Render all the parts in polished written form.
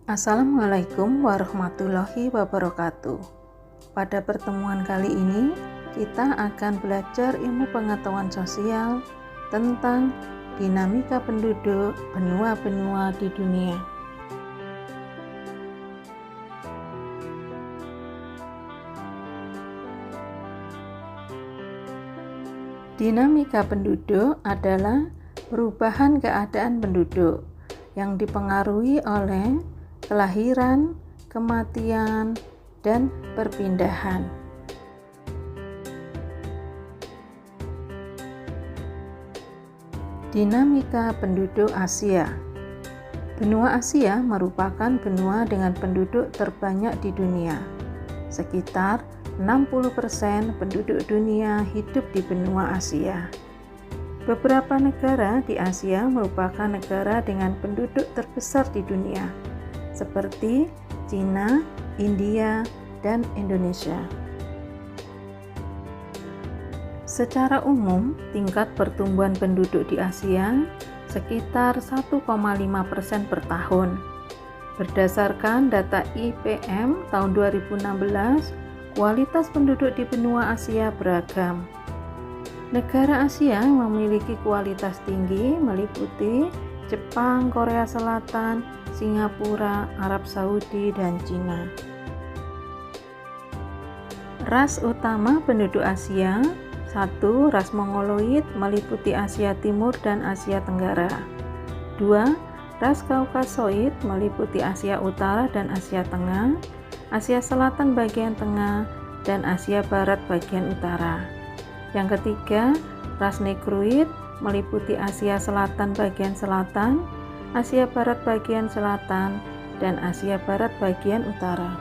Assalamualaikum warahmatullahi wabarakatuh. Pada pertemuan kali ini, kita akan belajar ilmu pengetahuan sosial tentang dinamika penduduk benua-benua di dunia. Dinamika penduduk adalah perubahan keadaan penduduk yang dipengaruhi oleh kelahiran, kematian, dan perpindahan. Dinamika penduduk Asia. Benua Asia merupakan benua dengan penduduk terbanyak di dunia. Sekitar 60% penduduk dunia hidup di benua Asia. Beberapa negara di Asia merupakan negara dengan penduduk terbesar di dunia, seperti Cina, India, dan Indonesia. Secara umum, tingkat pertumbuhan penduduk di Asia sekitar 1,5% per tahun. Berdasarkan data IPM tahun 2016, kualitas penduduk di benua Asia beragam. Negara Asia yang memiliki kualitas tinggi meliputi Jepang, Korea Selatan, Singapura, Arab Saudi, dan Cina. Ras utama penduduk Asia: 1. Ras Mongoloid meliputi Asia Timur dan Asia Tenggara. 2. Ras Kaukasoid meliputi Asia Utara dan Asia Tengah, Asia Selatan bagian tengah, dan Asia Barat bagian utara. Yang ketiga, ras Negroid meliputi Asia Selatan bagian selatan, Asia Barat bagian selatan, dan Asia Barat bagian utara.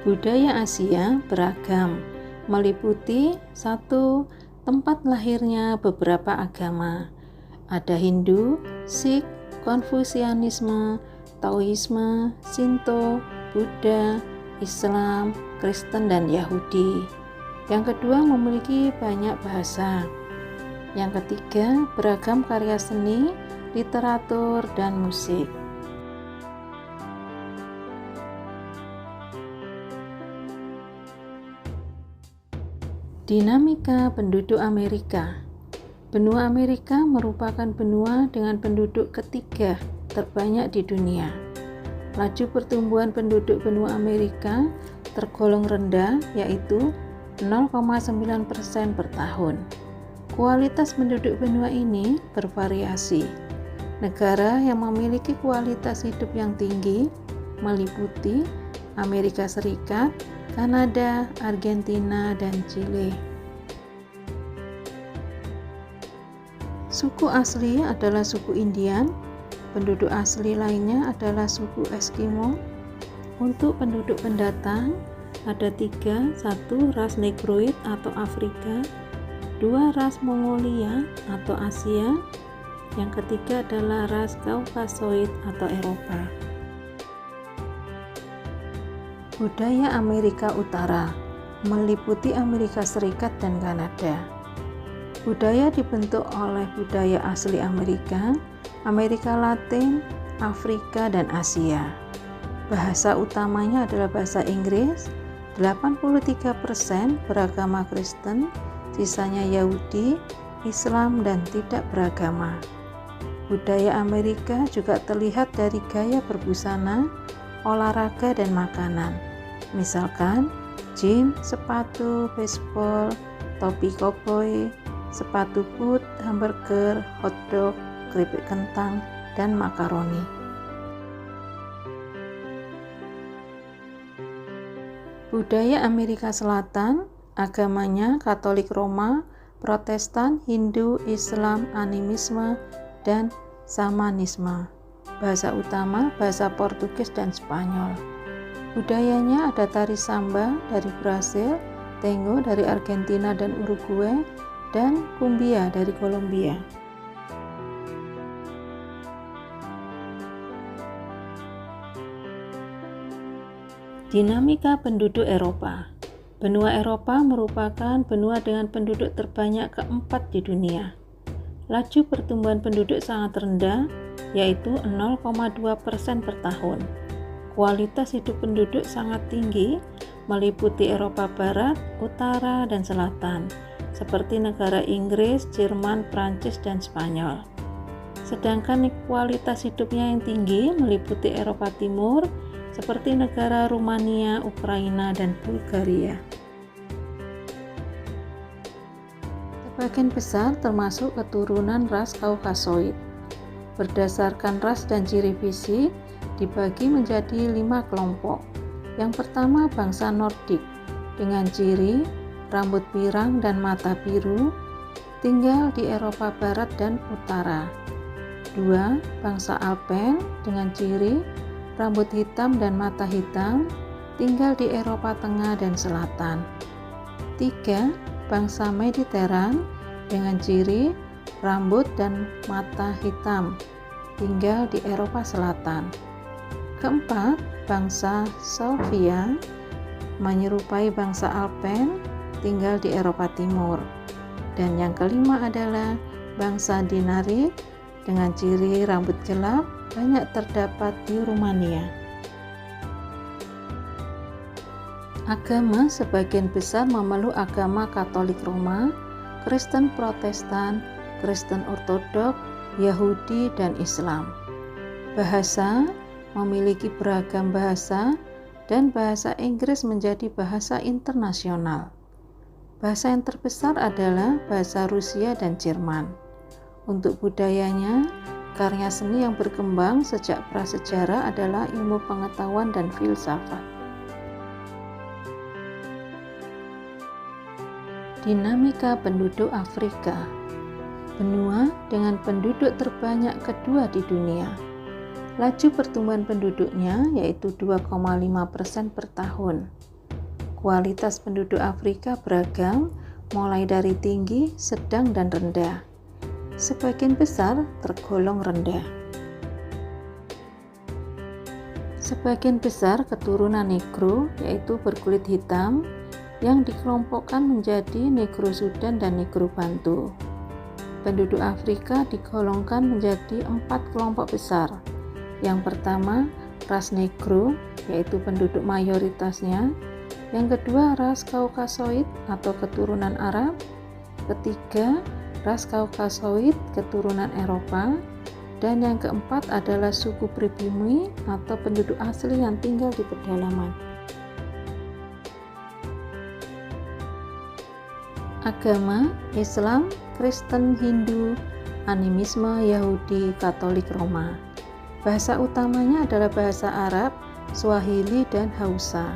Budaya Asia beragam, meliputi 1. Tempat lahirnya beberapa agama. Ada Hindu, Sikh, Konfusianisme, Taoisme, Shinto, Buddha, Islam, Kristen, dan Yahudi. Yang kedua, memiliki banyak bahasa. Yang ketiga, beragam karya seni, literatur, dan musik. Dinamika penduduk Amerika. Benua Amerika merupakan benua dengan penduduk ketiga terbanyak di dunia. Laju pertumbuhan penduduk benua Amerika tergolong rendah, yaitu 0,9% per tahun. Kualitas penduduk benua ini bervariasi. Negara yang memiliki kualitas hidup yang tinggi meliputi Amerika Serikat, Kanada, Argentina, dan Chile. Suku asli adalah suku Indian. Penduduk asli lainnya adalah suku Eskimo. Untuk penduduk pendatang ada 3: 1. Ras Negroid atau Afrika, 2. Ras Mongolia atau Asia, yang ketiga adalah ras Kaukasoid atau Eropa. Budaya Amerika Utara meliputi Amerika Serikat dan Kanada. Budaya dibentuk oleh budaya asli Amerika, Amerika Latin, Afrika, dan Asia. Bahasa utamanya adalah bahasa Inggris. 83% beragama Kristen, sisanya Yahudi, Islam, dan tidak beragama. Budaya Amerika juga terlihat dari gaya berbusana, olahraga, dan makanan. Misalkan jeans, sepatu, baseball, topi koboi, sepatu boot, hamburger, hotdog, keripik kentang, dan makaroni. Budaya Amerika Selatan, agamanya Katolik Roma, Protestan, Hindu, Islam, animisme, dan Shamanisme. Bahasa utama bahasa Portugis dan Spanyol. Budayanya ada tari samba dari Brasil, tango dari Argentina dan Uruguay, dan cumbia dari Kolombia. Dinamika penduduk Eropa. Benua Eropa merupakan benua dengan penduduk terbanyak keempat di dunia. Laju pertumbuhan penduduk sangat rendah, yaitu 0,2% per tahun. Kualitas hidup penduduk sangat tinggi, meliputi Eropa Barat, Utara, dan Selatan, seperti negara Inggris, Jerman, Prancis, dan Spanyol. Sedangkan kualitas hidupnya yang tinggi meliputi Eropa Timur, seperti negara Rumania, Ukraina, dan Bulgaria. Sebagian besar termasuk keturunan ras Kaukasoid. Berdasarkan ras dan ciri fisik, dibagi menjadi 5 kelompok. Yang pertama bangsa Nordik, dengan ciri rambut pirang dan mata biru, tinggal di Eropa Barat dan Utara. 2. Bangsa Alpen, dengan ciri rambut hitam dan mata hitam, tinggal di Eropa Tengah dan Selatan. 3. Bangsa Mediteran, dengan ciri rambut dan mata hitam, tinggal di Eropa Selatan. Keempat, bangsa Slavia, menyerupai bangsa Alpen, tinggal di Eropa Timur. Dan yang kelima adalah bangsa Dinaric, dengan ciri rambut gelap, banyak terdapat di Rumania. Agama sebagian besar memeluk agama Katolik Roma, Kristen Protestan, Kristen Ortodok, Yahudi, dan Islam. Bahasa memiliki beragam bahasa, dan bahasa Inggris menjadi bahasa internasional. Bahasa yang terbesar adalah bahasa Rusia dan Jerman. Untuk budayanya, karya seni yang berkembang sejak prasejarah adalah ilmu pengetahuan dan filsafat. Dinamika penduduk Afrika. Benua dengan penduduk terbanyak kedua di dunia. Laju pertumbuhan penduduknya yaitu 2,5% per tahun. Kualitas penduduk Afrika beragam, mulai dari tinggi, sedang, dan rendah. Sebagian besar tergolong rendah. Sebagian besar keturunan Negro, yaitu berkulit hitam, yang dikelompokkan menjadi Negro Sudan dan Negro Bantu. Penduduk Afrika digolongkan menjadi 4 kelompok besar. Yang pertama, ras Negro, yaitu penduduk mayoritasnya. Yang kedua, ras Kaukasoid atau keturunan Arab. Ketiga, ras Kaukasoid keturunan Eropa. Dan yang keempat adalah suku pribumi atau penduduk asli yang tinggal di pedalaman. Agama Islam, Kristen, Hindu, animisme, Yahudi, Katolik Roma. Bahasa utamanya adalah bahasa Arab, Swahili, dan Hausa.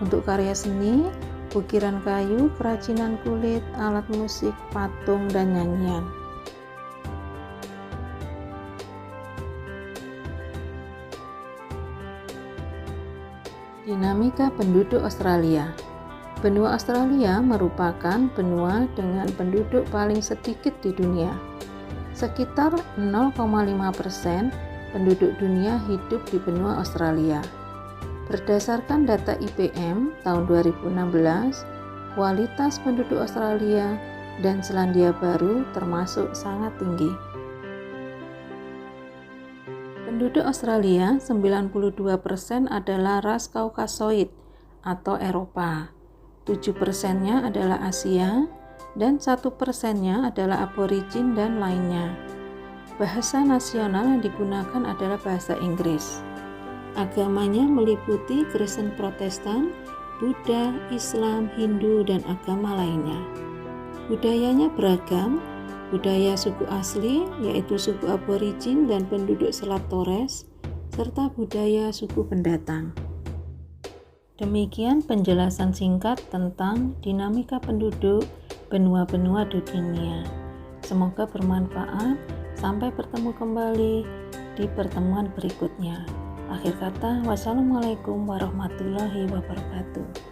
Untuk karya seni, ukiran kayu, kerajinan kulit, alat musik, patung, dan nyanyian. Dinamika penduduk Australia. Benua Australia merupakan benua dengan penduduk paling sedikit di dunia. Sekitar 0,5% penduduk dunia hidup di benua Australia. Berdasarkan data IPM tahun 2016, kualitas penduduk Australia dan Selandia Baru termasuk sangat tinggi. Penduduk Australia 92% adalah ras Kaukasoid atau Eropa, 7%-nya adalah Asia, dan 1%-nya adalah aborigin dan lainnya. Bahasa nasional yang digunakan adalah bahasa Inggris. Agamanya meliputi Kristen Protestan, Buddha, Islam, Hindu, dan agama lainnya. Budayanya beragam, budaya suku asli yaitu suku aborigin dan penduduk Selat Torres, serta budaya suku pendatang. Demikian penjelasan singkat tentang dinamika penduduk benua-benua di dunia. Semoga bermanfaat. Sampai bertemu kembali di pertemuan berikutnya. Akhir kata, wassalamualaikum warahmatullahi wabarakatuh.